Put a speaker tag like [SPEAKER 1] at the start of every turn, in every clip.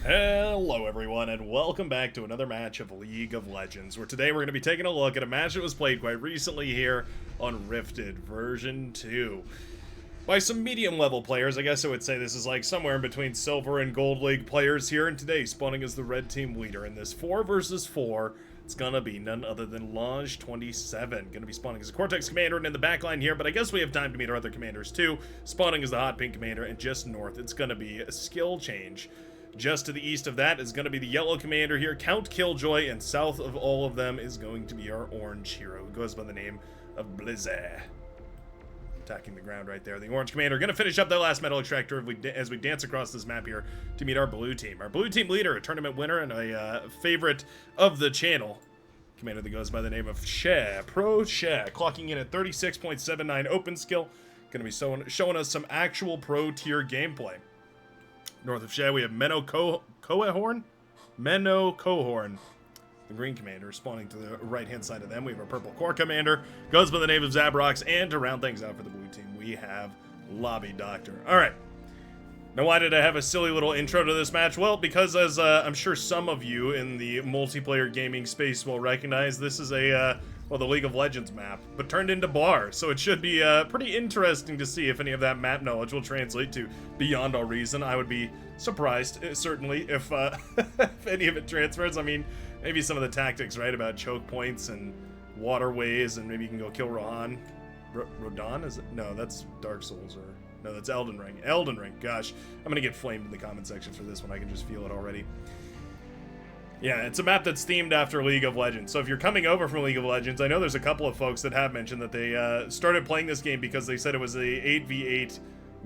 [SPEAKER 1] Hello everyone, and welcome back to another match of League of Legends, where today we're going to be taking a look at a match that was played quite recently here on Rifted version 2 by some medium level players. I guess I would say this is like somewhere in between silver and gold league players here, and today spawning as the red team leader in this 4 versus 4. It's gonna be none other than Challonge 27. Gonna be spawning as a Cortex commander and in the backline here, but I guess we have time to meet our other commanders too. Spawning as the hot pink commander, and just north it's gonna be a skill change. Just to the east of that is going to be the yellow commander here, Count Killjoy, and south of all of them is going to be our orange hero, who goes by the name of Blizzard. Attacking the ground right there. The orange commander going to finish up that last metal extractor as we dance across this map here to meet our blue team. Our blue team leader, a tournament winner and a favorite of the channel, commander that goes by the name of Pro Share, clocking in at 36.79 open skill. Going to be showing us some actual pro tier gameplay. North of Shea, we have Menno Cohorn, the green commander, spawning to the right-hand side of them. We have our purple core commander, goes by the name of Zabrox, and to round things out for the blue team, we have Lobby Doctor. All right. Now, why did I have a silly little intro to this match? Well, because as I'm sure some of you in the multiplayer gaming space will recognize, this is a, well, the League of Legends map, but turned into bar. So it should be pretty interesting to see if any of that map knowledge will translate to Beyond All Reason. I would be surprised, certainly, if, if any of it transfers. I mean, maybe some of the tactics, right, about choke points and waterways, and maybe you can go kill Rohan. Rodan? Is it? No, that's Dark Souls, or... No, that's Elden Ring. Elden Ring. Gosh, I'm gonna get flamed in the comment section for this one. I can just feel it already. Yeah, it's a map that's themed after League of Legends. So if you're coming over from League of Legends, I know there's a couple of folks that have mentioned that they started playing this game because they said it was a 8v8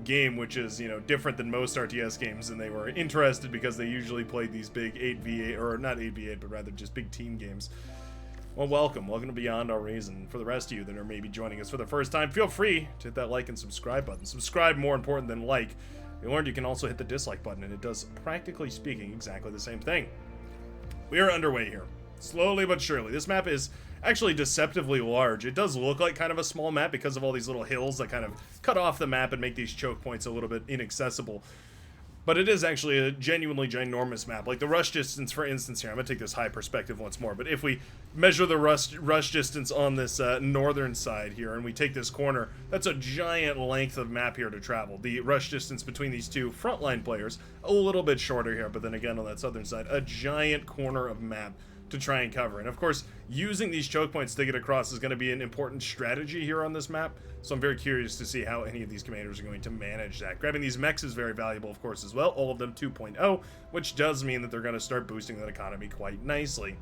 [SPEAKER 1] game, which is, you know, different than most RTS games, and they were interested because they usually played these big 8v8, or not 8v8, but rather just big team games. Well, welcome to Beyond Our Reason. For the rest of you that are maybe joining us for the first time, feel free to hit that like and subscribe button. Subscribe, more important than like. You learned you can also hit the dislike button, and it does, practically speaking, exactly the same thing. We are underway here, slowly but surely. This map is actually deceptively large. It does look like kind of a small map because of all these little hills that kind of cut off the map and make these choke points a little bit inaccessible. But it is actually a genuinely ginormous map. Like the rush distance, for instance, here, I'm going to take this high perspective once more, but if we measure the rush distance on this northern side here, and we take this corner, that's a giant length of map here to travel. The rush distance between these two frontline players, a little bit shorter here, but then again on that southern side, a giant corner of map to try and cover. And of course, using these choke points to get across is going to be an important strategy here on this map, so I'm very curious to see how any of these commanders are going to manage that. Grabbing these mechs is very valuable, of course, as well, all of them 2.0, which does mean that they're going to start boosting that economy quite nicely.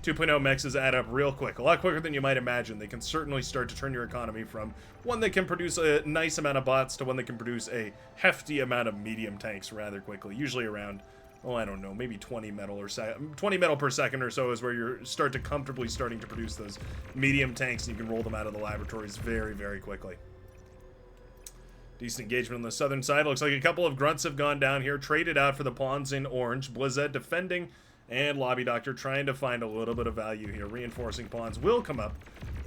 [SPEAKER 1] 2.0 mechs add up real quick, a lot quicker than you might imagine. They can certainly start to turn your economy from one that can produce a nice amount of bots to one that can produce a hefty amount of medium tanks rather quickly, usually around, oh, I don't know, maybe 20 metal per second or so is where you start to comfortably starting to produce those medium tanks, and you can roll them out of the laboratories very, very quickly. Decent engagement on the southern side. Looks like a couple of grunts have gone down here, traded out for the pawns in orange. Blizzard defending, and Lobby Doctor trying to find a little bit of value here. Reinforcing pawns will come up,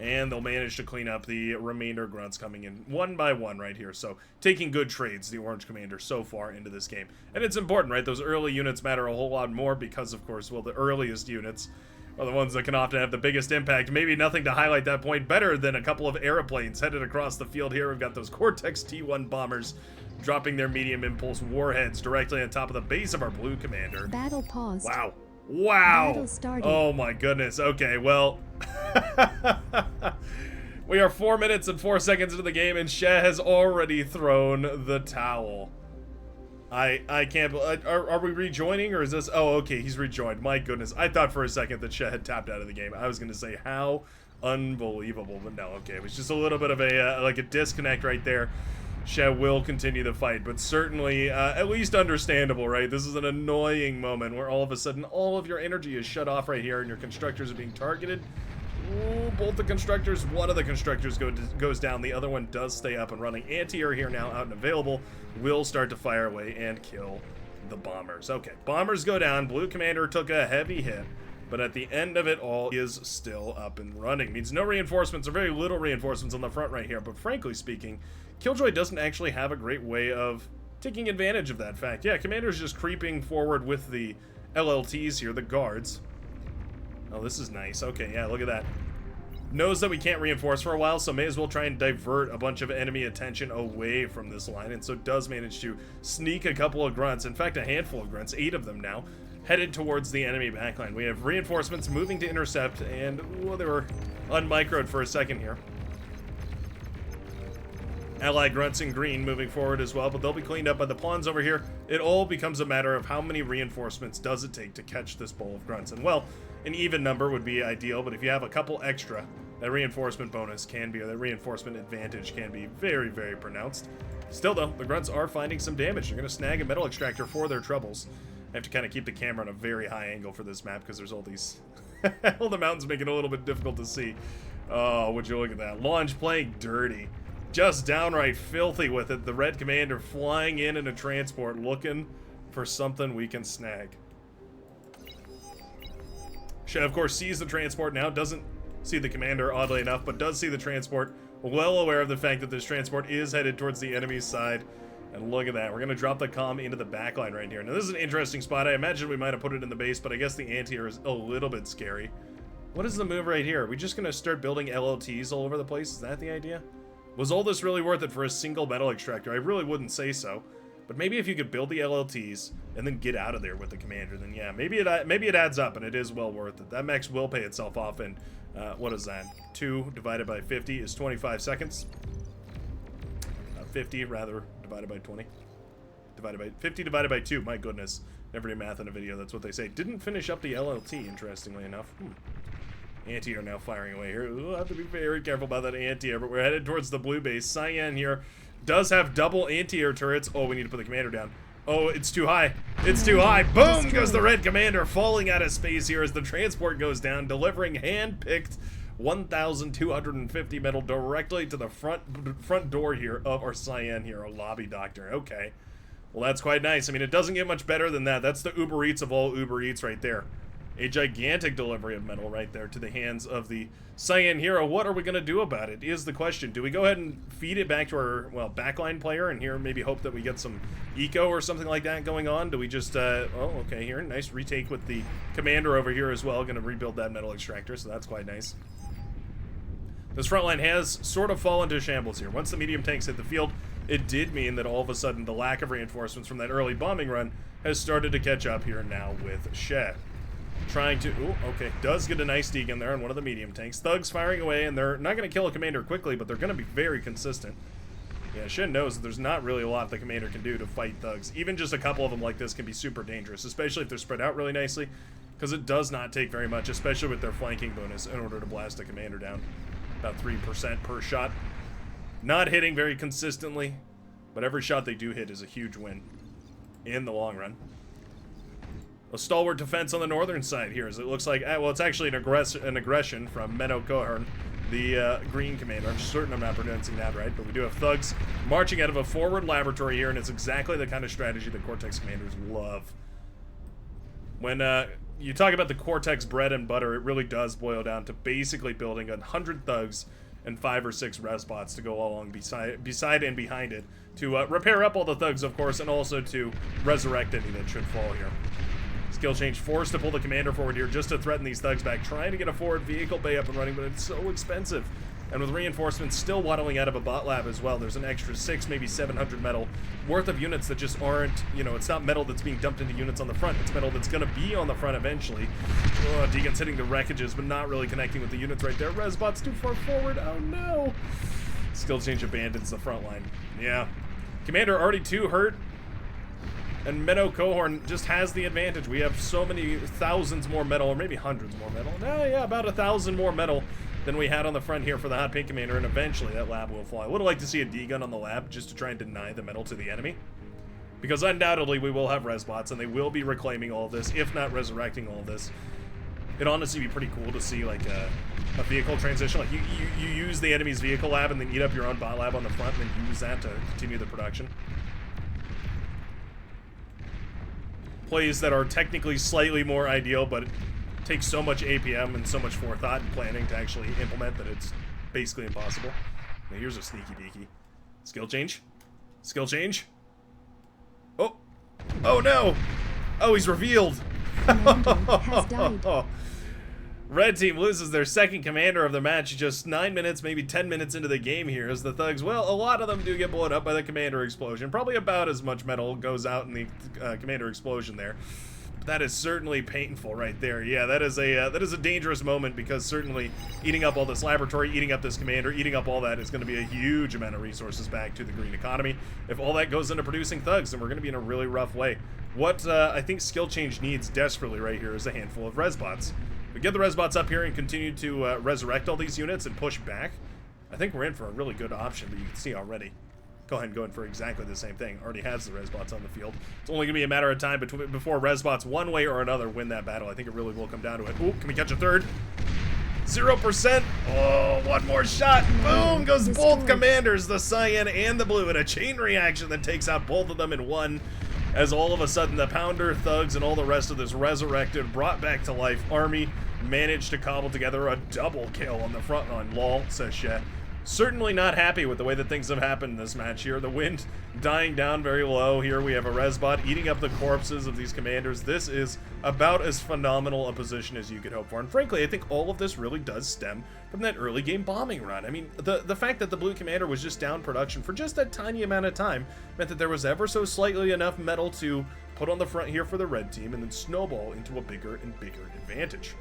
[SPEAKER 1] and they'll manage to clean up the remainder grunts coming in one by one right here. So taking good trades, the orange commander, so far into this game. And it's important, right? Those early units matter a whole lot more because, of course, well, the earliest units are the ones that can often have the biggest impact. Maybe nothing to highlight that point better than a couple of airplanes headed across the field here. We've got those Cortex T1 bombers dropping their medium impulse warheads directly on top of the base of our blue commander.
[SPEAKER 2] Battle paused.
[SPEAKER 1] Wow. Wow.
[SPEAKER 2] Battle started.
[SPEAKER 1] Oh my goodness. Okay, well... we are 4 minutes and 4 seconds into the game, and Sheh has already thrown the towel. I can't... Are we rejoining, or is this... Oh, okay, he's rejoined. My goodness. I thought for a second that Sheh had tapped out of the game. I was going to say, how unbelievable. But no, okay. It was just a little bit of a, like a disconnect right there. Sheh will continue the fight, but certainly at least understandable, right? This is an annoying moment where all of a sudden all of your energy is shut off right here and your constructors are being targeted. Ooh, both the constructors, one of the constructors goes down, the other one does stay up and running. Anti-air here now out and available, will start to fire away and kill the bombers. Okay, bombers go down, blue commander took a heavy hit, but at the end of it all, he is still up and running. Means no reinforcements, or very little reinforcements on the front right here, but frankly speaking, Killjoy doesn't actually have a great way of taking advantage of that fact. Yeah, Commander's just creeping forward with the LLTs here, the guards. Oh, this is nice. Okay, yeah, look at that. Knows that we can't reinforce for a while, so may as well try and divert a bunch of enemy attention away from this line, and so does manage to sneak a couple of grunts. In fact, a handful of grunts, 8 of them now, headed towards the enemy backline. We have reinforcements moving to intercept, and well, they were unmicroed for a second here. Allied grunts in green moving forward as well, but they'll be cleaned up by the pawns over here. It all becomes a matter of how many reinforcements does it take to catch this bowl of grunts. And well, an even number would be ideal, but if you have a couple extra, that reinforcement bonus can be, or that reinforcement advantage can be very, very pronounced. Still though, the grunts are finding some damage. They're going to snag a metal extractor for their troubles. I have to kind of keep the camera on a very high angle for this map because there's all these... all the mountains make it a little bit difficult to see. Oh, would you look at that. Challonge playing dirty. Just downright filthy with it. The red commander flying in a transport looking for something we can snag. She, of course, sees the transport now. Doesn't see the commander, oddly enough, but does see the transport. Well aware of the fact that this transport is headed towards the enemy's side. And look at that. We're going to drop the comm into the backline right here. Now, this is an interesting spot. I imagine we might have put it in the base, but I guess the anti-air is a little bit scary. What is the move right here? Are we just going to start building LLTs all over the place? Is that the idea? Was all this really worth it for a single metal extractor? I really wouldn't say so. But maybe if you could build the LLTs and then get out of there with the commander, then yeah, maybe it adds up and it is well worth it. That max will pay itself off in, what is that? 2 divided by 50 is 25 seconds. 50, rather, divided by 20. 50 divided by 2, my goodness. Never do math in a video, that's what they say. Didn't finish up the LLT, interestingly enough. Anti-air now firing away here. We'll have to be very careful about that anti-air, but we're headed towards the blue base. Cyan here does have double anti-air turrets. Oh, we need to put the commander down. Oh, it's too high. It's too high. Boom goes the red commander, falling out of space here as the transport goes down, delivering hand-picked 1,250 metal directly to the front door here of our Cyan here, our lobby doctor. Okay. Well, that's quite nice. I mean, it doesn't get much better than that. That's the Uber Eats of all Uber Eats right there. A gigantic delivery of metal right there to the hands of the Cyan hero. What are we going to do about it is the question. Do we go ahead and feed it back to our, well, backline player and here maybe hope that we get some eco or something like that going on? Do we just, oh, okay, here, nice retake with the commander over here as well. Going to rebuild that metal extractor, so that's quite nice. This front line has sort of fallen to shambles here. Once the medium tanks hit the field, it did mean that all of a sudden the lack of reinforcements from that early bombing run has started to catch up here now with Shed. Trying to, ooh, okay, does get a nice deke in there on one of the medium tanks. Thugs firing away, and they're not going to kill a commander quickly, but they're going to be very consistent. Yeah, Shen knows that there's not really a lot the commander can do to fight thugs. Even just a couple of them like this can be super dangerous, especially if they're spread out really nicely, because it does not take very much, especially with their flanking bonus, in order to blast a commander down. About 3% per shot. Not hitting very consistently, but every shot they do hit is a huge win in the long run. A stalwart defense on the northern side here, as it looks like, well, it's actually an aggression from Menno Cohorn, the green commander. I'm certain I'm not pronouncing that right, but we do have thugs marching out of a forward laboratory here, and it's exactly the kind of strategy that Cortex commanders love. When you talk about the Cortex bread and butter, it really does boil down to basically building 100 thugs and 5 or 6 res bots to go along beside and behind it to repair up all the thugs, of course, and also to resurrect any that should fall here. Skill change forced to pull the commander forward here just to threaten these thugs back, trying to get a forward vehicle bay up and running, but it's so expensive. And with reinforcements still waddling out of a bot lab as well, there's an extra 6, maybe 700 metal worth of units that just aren't, you know, it's not metal that's being dumped into units on the front. It's metal that's going to be on the front eventually. Oh, Deegan's hitting the wreckages, but not really connecting with the units right there. Resbot's too far forward. Oh, no. Skill change abandons the front line. Yeah. Commander already 2 hurt. And Menno Cohorn just has the advantage. We have so many thousands more metal, or maybe hundreds more metal. Yeah, about 1,000 more metal than we had on the front here for the Hot Pink Commander, and eventually that lab will fly. I would have liked to see a D-gun on the lab just to try and deny the metal to the enemy. Because undoubtedly we will have resbots, and they will be reclaiming all of this, if not resurrecting all of this. It'd honestly be pretty cool to see, like, a vehicle transition. Like, you use the enemy's vehicle lab and then eat up your own bot lab on the front, and then use that to continue the production. Plays that are technically slightly more ideal, but it takes so much APM and so much forethought and planning to actually implement that it's basically impossible. Now here's a sneaky beaky. Skill change. Skill change. Oh no! Oh, he's revealed!
[SPEAKER 2] Has died.
[SPEAKER 1] Red team loses their second commander of the match just 9 minutes, maybe 10 minutes into the game here as the thugs, well, a lot of them do get blown up by the commander explosion. Probably about as much metal goes out in the commander explosion there. But that is certainly painful right there. Yeah, that is a dangerous moment because certainly eating up all this laboratory, eating up this commander, eating up all that is going to be a huge amount of resources back to the green economy. If all that goes into producing thugs, then we're going to be in a really rough way. What I think skill change needs desperately right here is a handful of resbots. We get the resbots up here and continue to resurrect all these units and push back. I think we're in for a really good option, but you can see already. Go ahead and go in for exactly the same thing. Already has the resbots on the field. It's only going to be a matter of time before resbots one way or another win that battle. I think it really will come down to it. Ooh, can we catch a third? 0%. Oh, one more shot. Boom, goes both commanders, the cyan and the blue, in a chain reaction that takes out both of them in one. As all of a sudden the Pounder, thugs, and all the rest of this resurrected, brought back to life army managed to cobble together a double kill on the front line. Lol, says Shet. Certainly not happy with the way that things have happened in this match here. The wind dying down very low. Here we have a resbot eating up the corpses of these commanders. This is about as phenomenal a position as you could hope for. And frankly, I think all of this really does stem from that early game bombing run. I mean, the fact that the blue commander was just down production for just a tiny amount of time meant that there was ever so slightly enough metal to put on the front here for the red team and then snowball into a bigger and bigger advantage.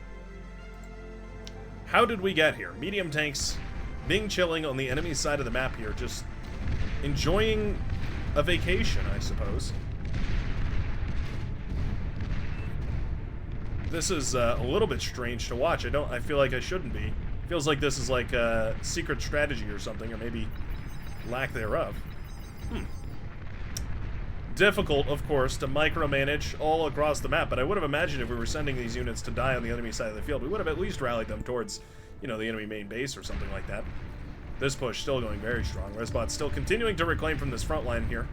[SPEAKER 1] How did we get here? Medium tanks being chilling on the enemy side of the map here, just enjoying a vacation, I suppose. This is a little bit strange to watch. I feel like I shouldn't be. Feels like this is like a secret strategy or something, or maybe lack thereof. Difficult, of course, to micromanage all across the map, but I would have imagined if we were sending these units to die on the enemy side of the field, we would have at least rallied them towards, you know, the enemy main base or something like that. This push still going very strong. Resbot's still continuing to reclaim from this front line here.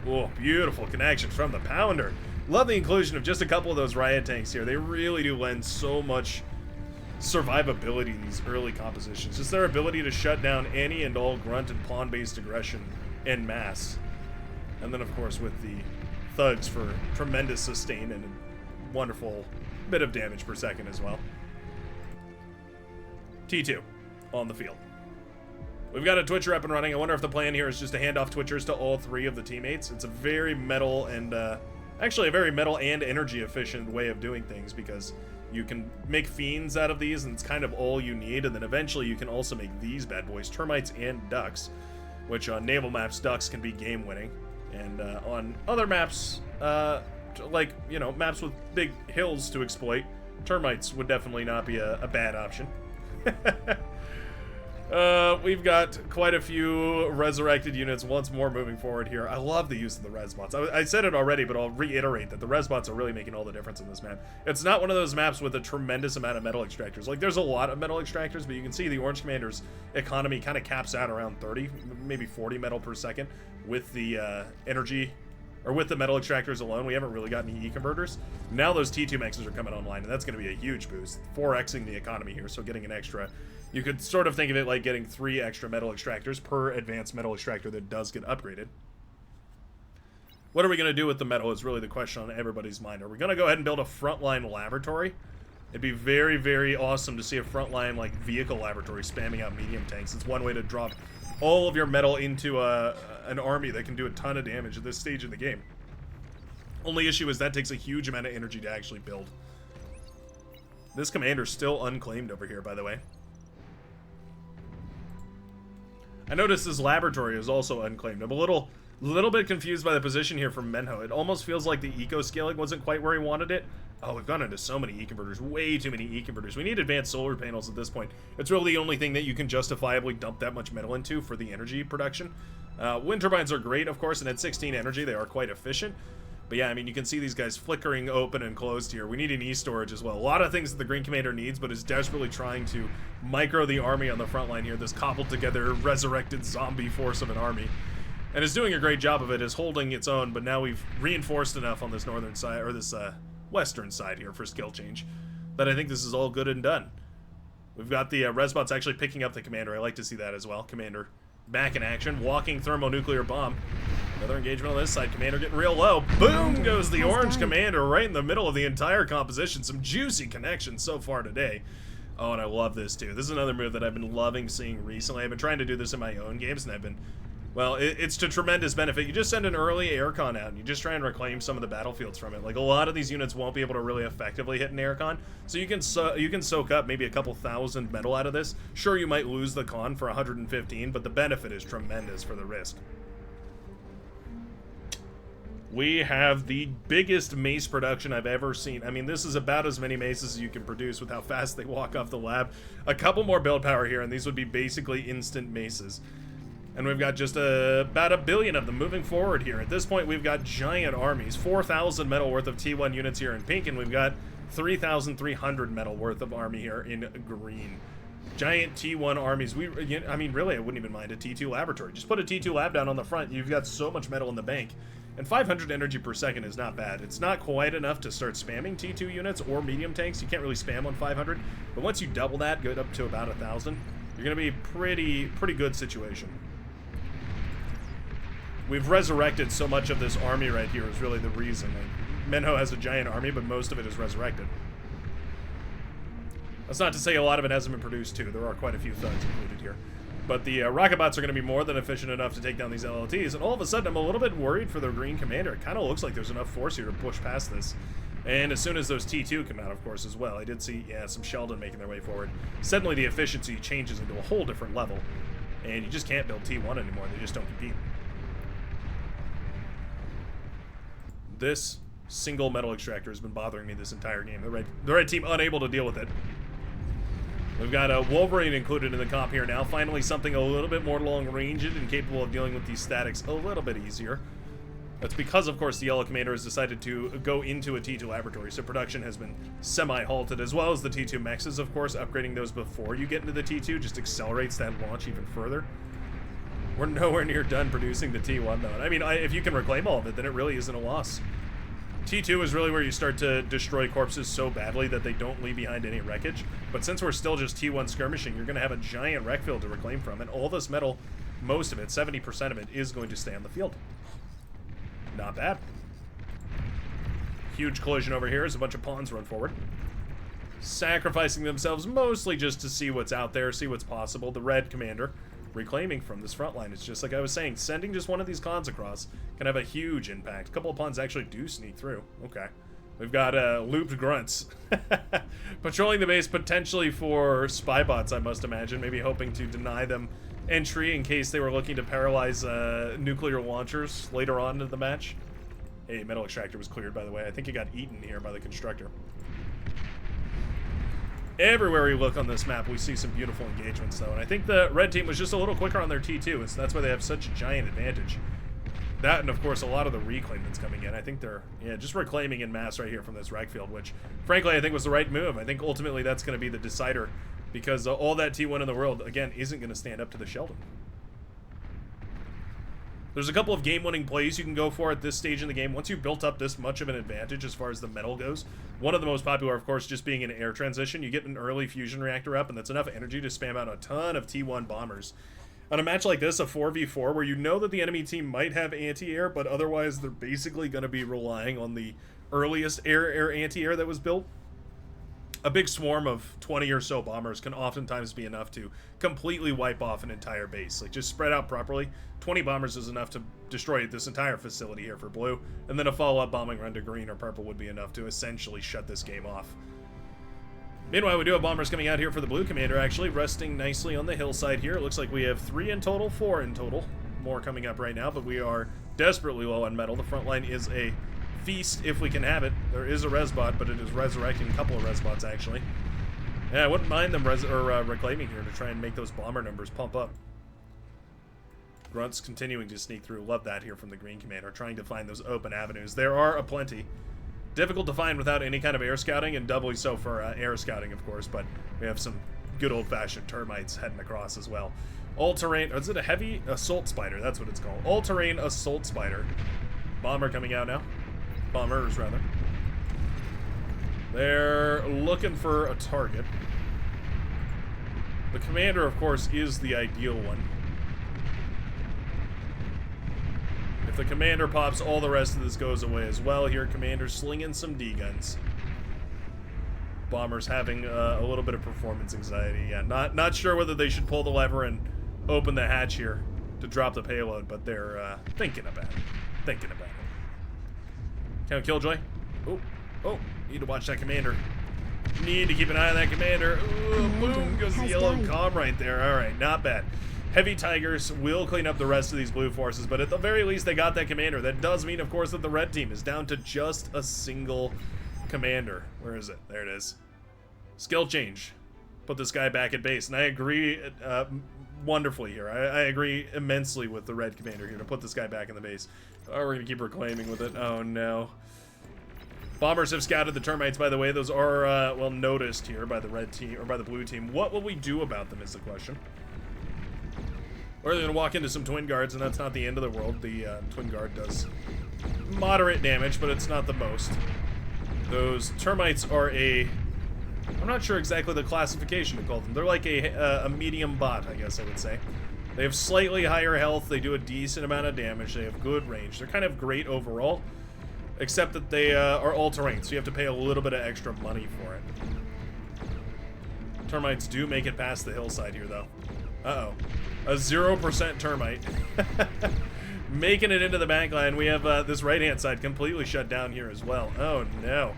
[SPEAKER 1] Oh, beautiful connection from the Pounder. Love the inclusion of just a couple of those riot tanks here. They really do lend so much survivability in these early compositions. Just their ability to shut down any and all grunt and pawn-based aggression en masse. And then, of course, with the thugs for tremendous sustain and a wonderful bit of damage per second as well. T2 on the field. We've got a Twitcher up and running. I wonder if the plan here is just to hand off Twitchers to all three of the teammates. It's a very metal and, actually a very metal and energy efficient way of doing things because you can make fiends out of these and it's kind of all you need. And then eventually you can also make these bad boys, termites and ducks, which on naval maps, ducks can be game winning. And on other maps, like, you know, maps with big hills to exploit, termites would definitely not be a bad option. We've got quite a few resurrected units once more moving forward here. I love the use of the resbots. I said it already, but I'll reiterate that the resbots are really making all the difference in this map. It's not one of those maps with a tremendous amount of metal extractors. Like, there's a lot of metal extractors, but you can see the Orange Commander's economy kind of caps out around 30, maybe 40 metal per second with the energy, or with the metal extractors alone. We haven't really got any E-converters. Now those T2 mexes are coming online, and that's going to be a huge boost. 4xing the economy here, so getting an extra... You could sort of think of it like getting 3 extra metal extractors per advanced metal extractor that does get upgraded. What are we going to do with the metal is really the question on everybody's mind. Are we going to go ahead and build a frontline laboratory? It'd be very, very awesome to see a frontline like vehicle laboratory spamming out medium tanks. It's one way to drop all of your metal into an army that can do a ton of damage at this stage in the game. Only issue is that takes a huge amount of energy to actually build. This commander's still unclaimed over here, by the way. I noticed this laboratory is also unclaimed. I'm a little bit confused by the position here from Menho. It almost feels like the eco-scaling wasn't quite where he wanted it. Oh, we've gone into so many E-converters. Way too many E-converters. We need advanced solar panels at this point. It's really the only thing that you can justifiably dump that much metal into for the energy production. Wind turbines are great, of course, and at 16 energy, they are quite efficient. But yeah, I mean, you can see these guys flickering open and closed here. We need an E-storage as well. A lot of things that the Green Commander needs, but is desperately trying to micro the army on the front line here. This cobbled together, resurrected zombie force of an army. And is doing a great job of it, is holding its own, but now we've reinforced enough on this northern side, or this western side here for skill change, that I think this is all good and done. We've got the resbots actually picking up the commander. I like to see that as well. Commander back in action, walking thermonuclear bomb. Another engagement on this side. Commander getting real low. Boom goes the orange commander right in the middle of the entire composition. Some juicy connections so far today. Oh, and I love this too. This is another move that I've been loving seeing recently. I've been trying to do this in my own games, and I've been, well, it's to tremendous benefit. You just send an early aircon out, and you just try and reclaim some of the battlefields from it. Like, a lot of these units won't be able to really effectively hit an aircon, so you can soak up maybe a couple thousand metal out of this. Sure, you might lose the con for 115, but the benefit is tremendous for the risk. We have the biggest mace production I've ever seen. I mean, this is about as many maces as you can produce with how fast they walk off the lab. A couple more build power here, and these would be basically instant maces. And we've got just about 1 billion of them moving forward here. At this point, we've got giant armies. 4,000 metal worth of T1 units here in pink, and we've got 3,300 metal worth of army here in green. Giant T1 armies. I mean, really, I wouldn't even mind a T2 laboratory. Just put a T2 lab down on the front. You've got so much metal in the bank. And 500 energy per second is not bad. It's not quite enough to start spamming T2 units or medium tanks. You can't really spam on 500. But once you double that, go up to about 1,000, you're going to be pretty good situation. We've resurrected so much of this army right here is really the reason. Like, Menho has a giant army, but most of it is resurrected. That's not to say a lot of it hasn't been produced too. There are quite a few thugs included here. But the rocket bots are going to be more than efficient enough to take down these LLTs, and all of a sudden I'm a little bit worried for the green commander. It kind of looks like there's enough force here to push past this. And as soon as those T2 come out, of course, as well, I did see, yeah, some Sheldon making their way forward. Suddenly the efficiency changes into a whole different level, and you just can't build T1 anymore. They just don't compete. This single metal extractor has been bothering me this entire game. The red team unable to deal with it. We've got a Wolverine included in the comp here now. Finally something a little bit more long-ranged and capable of dealing with these statics a little bit easier. That's because, of course, the Yellow Commander has decided to go into a T2 laboratory, so production has been semi-halted, as well as the T2 mexes, of course. Upgrading those before you get into the T2 just accelerates that launch even further. We're nowhere near done producing the T1, though. I mean, if you can reclaim all of it, then it really isn't a loss. T2 is really where you start to destroy corpses so badly that they don't leave behind any wreckage. But since we're still just T1 skirmishing, you're going to have a giant wreck field to reclaim from. And all this metal, most of it, 70% of it, is going to stay on the field. Not bad. Huge collision over here as a bunch of pawns run forward. Sacrificing themselves mostly just to see what's out there, see what's possible. The red commander reclaiming from this front line. It's just like I was saying, sending just one of these cons across can have a huge impact. A couple of pawns actually do sneak through. Okay. We've got looped grunts. Patrolling the base potentially for spy bots, I must imagine. Maybe hoping to deny them entry in case they were looking to paralyze nuclear launchers later on in the match. Hey, metal extractor was cleared, by the way. I think it got eaten here by the constructor. Everywhere we look on this map, we see some beautiful engagements, though. And I think the red team was just a little quicker on their T2, and so that's why they have such a giant advantage. That, and of course, a lot of the reclaim that's coming in. I think they're, yeah, just reclaiming in mass right here from this wreck field, which, frankly, I think was the right move. I think ultimately that's going to be the decider, because all that T1 in the world, again, isn't going to stand up to the Sheldon. There's a couple of game-winning plays you can go for at this stage in the game. Once you've built up this much of an advantage as far as the metal goes, one of the most popular, of course, just being an air transition. You get an early fusion reactor up, and that's enough energy to spam out a ton of T1 bombers. On a match like this, a 4v4, where you know that the enemy team might have anti-air, but otherwise they're basically going to be relying on the earliest air anti-air that was built, a big swarm of 20 or so bombers can oftentimes be enough to completely wipe off an entire base. Like, just spread out properly. 20 bombers is enough to destroy this entire facility here for blue, and then a follow-up bombing run to green or purple would be enough to essentially shut this game off. Meanwhile, we do have bombers coming out here for the blue commander, actually, resting nicely on the hillside here. It looks like we have 3 in total, 4 in total. More coming up right now, but we are desperately low on metal. The front line is a feast if we can have it. There is a resbot, but it is resurrecting a couple of resbots, actually. Yeah, I wouldn't mind them reclaiming here to try and make those bomber numbers pump up. Grunts continuing to sneak through. Love that here from the green commander, trying to find those open avenues. There are aplenty. Difficult to find without any kind of air scouting, and doubly so for air scouting, of course, but we have some good old-fashioned termites heading across as well. All-terrain, is it a heavy assault spider? That's what it's called. All-terrain assault spider. Bomber coming out now. Bombers, rather. They're looking for a target. The commander, of course, is the ideal one. If the commander pops, all the rest of this goes away as well. Here, commander's slinging some D-guns. Bomber's having a little bit of performance anxiety. Yeah, not sure whether they should pull the lever and open the hatch here to drop the payload, but they're thinking about it. Thinking about it. Count Killjoy. Oh, need to watch that commander. Need to keep an eye on that commander. Ooh, boom, goes the yellow comm right there. All right, not bad. Heavy Tigers will clean up the rest of these blue forces, but at the very least, they got that commander. That does mean, of course, that the red team is down to just a single commander. Where is it? There it is. Skill change. Put this guy back at base. And I agree wonderfully here. I agree immensely with the red commander here to put this guy back in the base. Oh, we're going to keep reclaiming with it. Oh, no. Bombers have scouted the termites, by the way. Those are, well, noticed here by the red team, or by the blue team. What will we do about them is the question. Or they're going to walk into some twin guards, and that's not the end of the world. The twin guard does moderate damage, but it's not the most. Those termites are I'm not sure exactly the classification to call them. They're like a medium bot, I guess I would say. They have slightly higher health. They do a decent amount of damage. They have good range. They're kind of great overall, except that they are all-terrain, so you have to pay a little bit of extra money for it. Termites do make it past the hillside here, though. Uh-oh. A 0% termite. Making it into the backline. We have this right-hand side completely shut down here as well. Oh, no.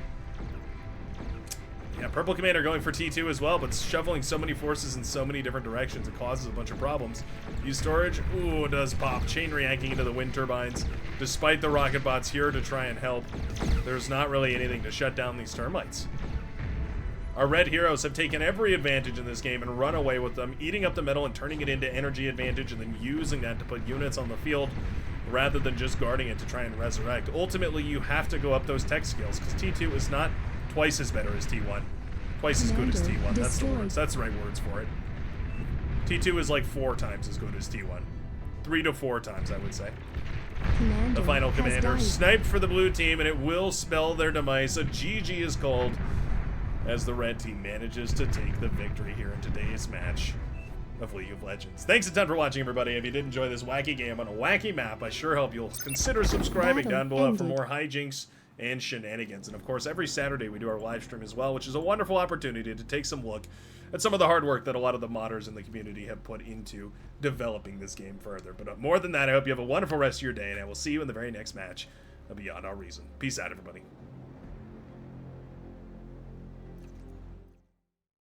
[SPEAKER 1] Yeah, Purple Commander going for T2 as well, but shoveling so many forces in so many different directions, it causes a bunch of problems. Use storage. Ooh, it does pop. Chain reacting into the wind turbines. Despite the rocket bots here to try and help, there's not really anything to shut down these termites. Our red heroes have taken every advantage in this game and run away with them, eating up the metal and turning it into energy advantage and then using that to put units on the field rather than just guarding it to try and resurrect. Ultimately, you have to go up those tech skills because T2 is not twice as better as T1. Twice as good as T1. That's the words. That's the right words for it. T2 is like 4 times as good as T1. 3 to 4 times, I would say. The final commander sniped for the blue team, and it will spell their demise. A GG is called as the red team manages to take the victory here in today's match of League of Legends. Thanks a ton for watching, everybody. If you did enjoy this wacky game on a wacky map, I sure hope you'll consider subscribing down below for more hijinks and shenanigans. And of course, every Saturday we do our live stream as well, which is a wonderful opportunity to take some look at some of the hard work that a lot of the modders in the community have put into developing this game further. But more than that, I hope you have a wonderful rest of your day, and I will see you in the very next match of Beyond Our Reason. Peace out, everybody.